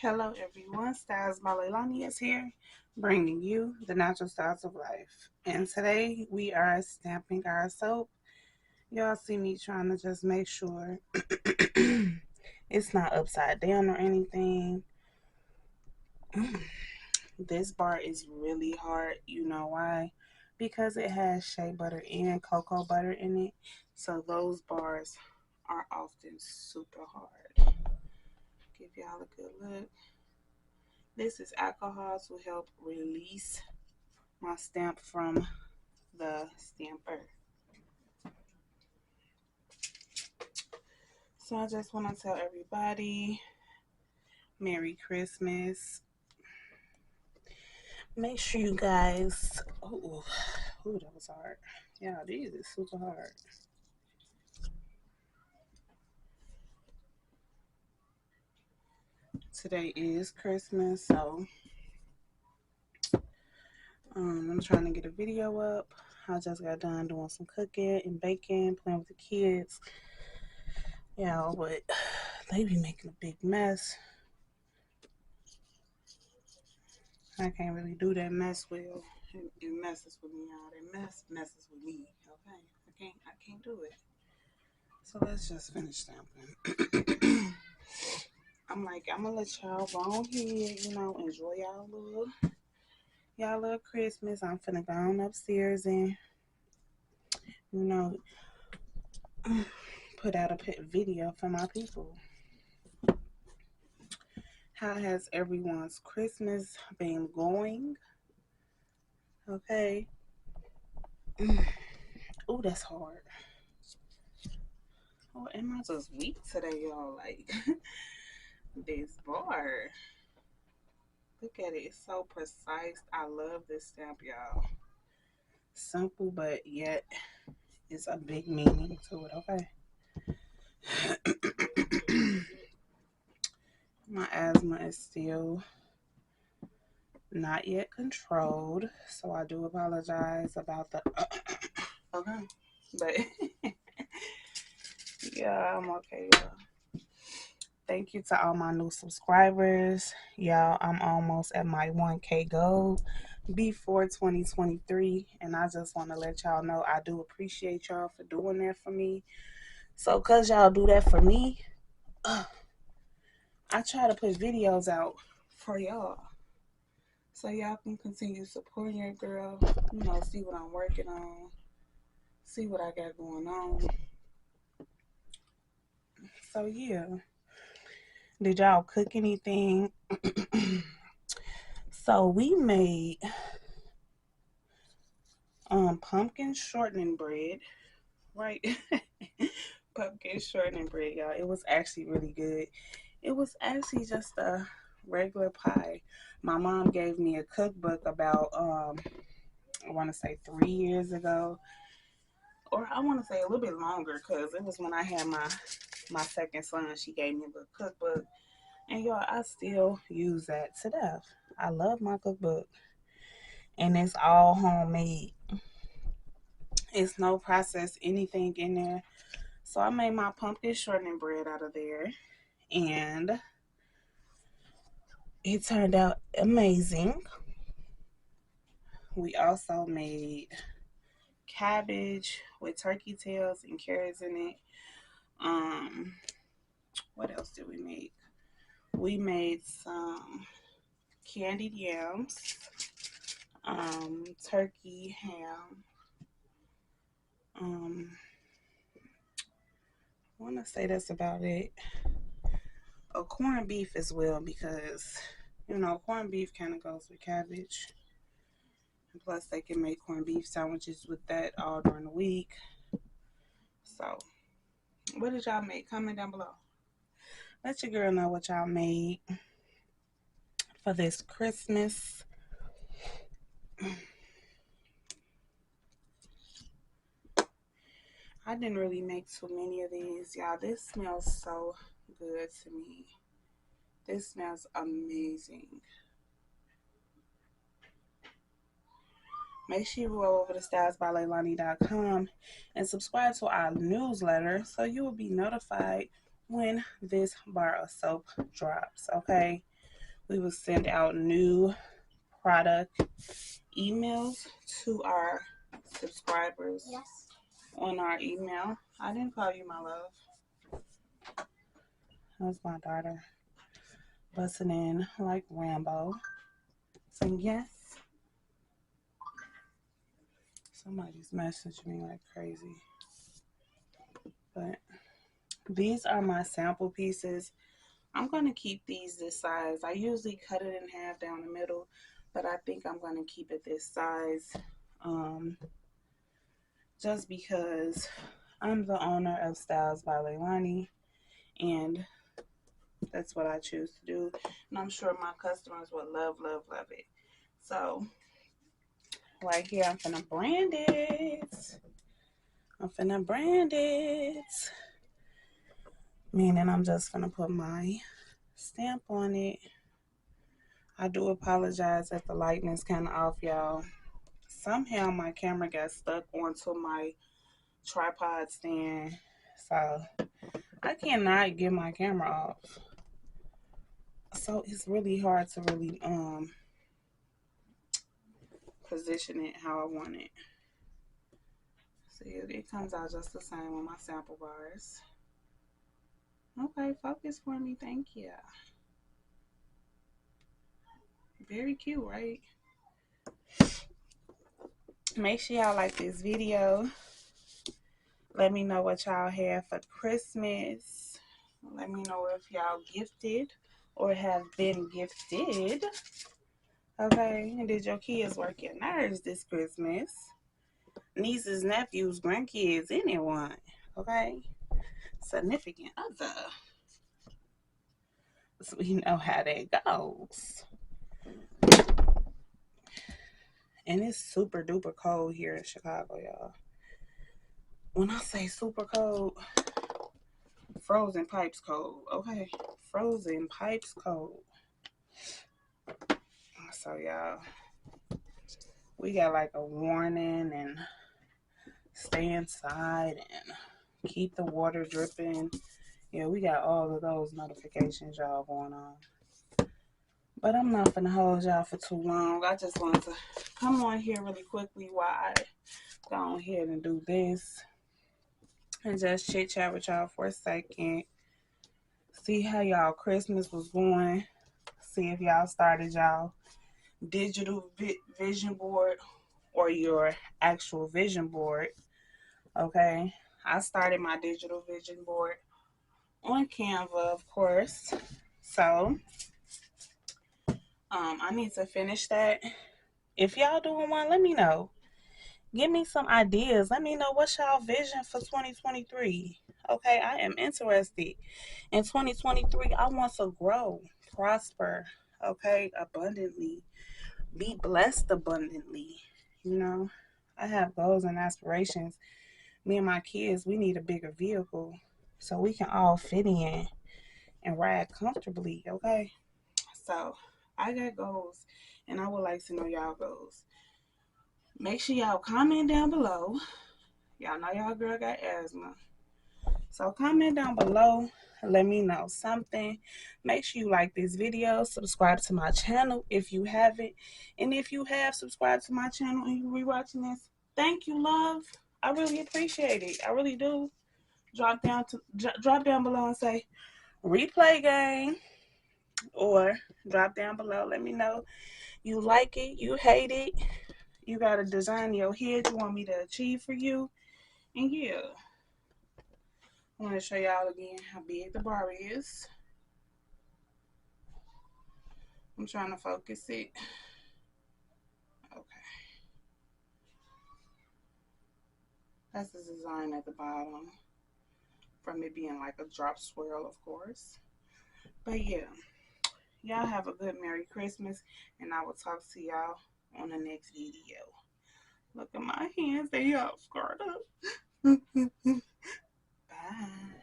Hello everyone, StylesbyLailani is here, bringing you the natural styles of life. And today we are stamping our soap. Y'all see me trying to just make sure it's not upside down or anything. This bar is really hard. You know why? Because it has shea butter and cocoa butter in it. So those bars are often super hard. Give y'all a good look. This is alcohol to help release my stamp from the stamper. So I just want to tell everybody Merry Christmas. Make sure you guys, ooh, that was hard. Yeah, these is super hard. Today is Christmas, so I'm trying to get a video up. I just got done doing some cooking and baking, playing with the kids. Yeah, but they be making a big mess. I can't really do that mess well. It messes with me, y'all. That messes with me. Okay, I can't do it. So let's just finish stamping. I'm gonna let y'all go on here, enjoy y'all little Christmas. I'm finna go on upstairs and you know put out a video for my people. How has everyone's Christmas been going? Okay. Oh, that's hard. Oh, am I just weak today, y'all? Like this bar. Look at it. It's so precise. I love this stamp, y'all. Simple, but yet it's a big meaning to it, okay? My asthma is still not yet controlled, so I do apologize about the okay. But yeah, I'm okay, y'all. Thank you to all my new subscribers. Y'all, I'm almost at my 1K goal before 2023. And I just want to let y'all know I do appreciate y'all for doing that for me. So, because y'all do that for me, I try to put videos out for y'all. So y'all can continue supporting your girl. See what I'm working on. See what I got going on. So, yeah. Did y'all cook anything? So we made pumpkin shortening bread, right? Pumpkin shortening bread, y'all. It was actually really good. It was actually just a regular pie. My mom gave me a cookbook about I want to say 3 years ago, or I want to say a little bit longer, because it was when I had my second son. She gave me the cookbook, and y'all, I still use that to death. I love my cookbook, and it's all homemade. It's no processed anything in there. So I made my pumpkin shortening bread out of there, and it turned out amazing. We also made cabbage with turkey tails and carrots in it. Um, what else did we make? We made some candied yams, turkey ham. I want to say that's about it. A corned beef as well, because corned beef kind of goes with cabbage. And plus, they can make corned beef sandwiches with that all during the week. So, what did y'all make? Comment down below. Let your girl know what y'all made for this Christmas. I didn't really make too many of these, y'all. This smells so good to me. This smells amazing. Make sure you go over to StylesbyLailani.com and subscribe to our newsletter so you will be notified when this bar of soap drops, okay? we will send out new product emails to our subscribers. Yes. On our email. I didn't call you, my love. That's my daughter busting in like Rambo. So yes, somebody's messaging me like crazy. But these are my sample pieces. I'm going to keep these this size. I usually cut it in half down the middle, but I think I'm going to keep it this size. Just because I'm the owner of StylesbyLailani, and that's what I choose to do. And I'm sure my customers would love, love, love it. So right here, I'm finna brand it. Meaning I'm just gonna put my stamp on it. I do apologize if the lighting is kind of off, y'all. Somehow my camera got stuck onto my tripod stand. So I cannot get my camera off. So it's really hard to really position it how I want it. See, it comes out just the same on my sample bars. Okay, focus for me, thank you. Very cute, right? Make sure y'all like this video. Let me know what y'all have for Christmas. Let me know if y'all gifted or have been gifted. Okay, and did your kids work your nerves this Christmas? Nieces, nephews, grandkids, anyone. Okay, significant other. So we know how that goes. And it's super duper cold here in Chicago, y'all. When I say super cold, frozen pipes cold, okay? Frozen pipes cold. So, y'all, we got like a warning and stay inside and keep the water dripping. Yeah, we got all of those notifications, y'all, going on. But I'm not gonna hold y'all for too long. I just wanted to come on here really quickly while I go ahead and do this and just chit chat with y'all for a second. See how y'all Christmas was going. See if y'all started y'all digital vision board or your actual vision board. Okay, I started my digital vision board on Canva, of course. So I need to finish that. If y'all doing one, let me know. Give me some ideas. Let me know what's y'all vision for 2023. Okay, I am interested. In 2023, I want to grow, prosper, okay, abundantly, be blessed abundantly. You know, I have goals and aspirations. Me and my kids, we need a bigger vehicle so we can all fit in and ride comfortably, okay? So I got goals, and I would like to know y'all goals. Make sure y'all comment down below. Y'all know y'all girl got asthma. So comment down below. Let me know something. Make sure you like this video. Subscribe to my channel if you haven't. And if you have subscribed to my channel and you're rewatching this, thank you, love. I really appreciate it. I really do. Drop down below and say replay game, or drop down below. Let me know you like it, you hate it. You got a design in your head you want me to achieve for you. And yeah, I want to show y'all again how big the bar is. I'm trying to focus it. Okay. That's the design at the bottom. From it being like a drop swirl, of course. But yeah, y'all have a good Merry Christmas. And I will talk to y'all on the next video. Look at my hands. They all scarred up. Bye.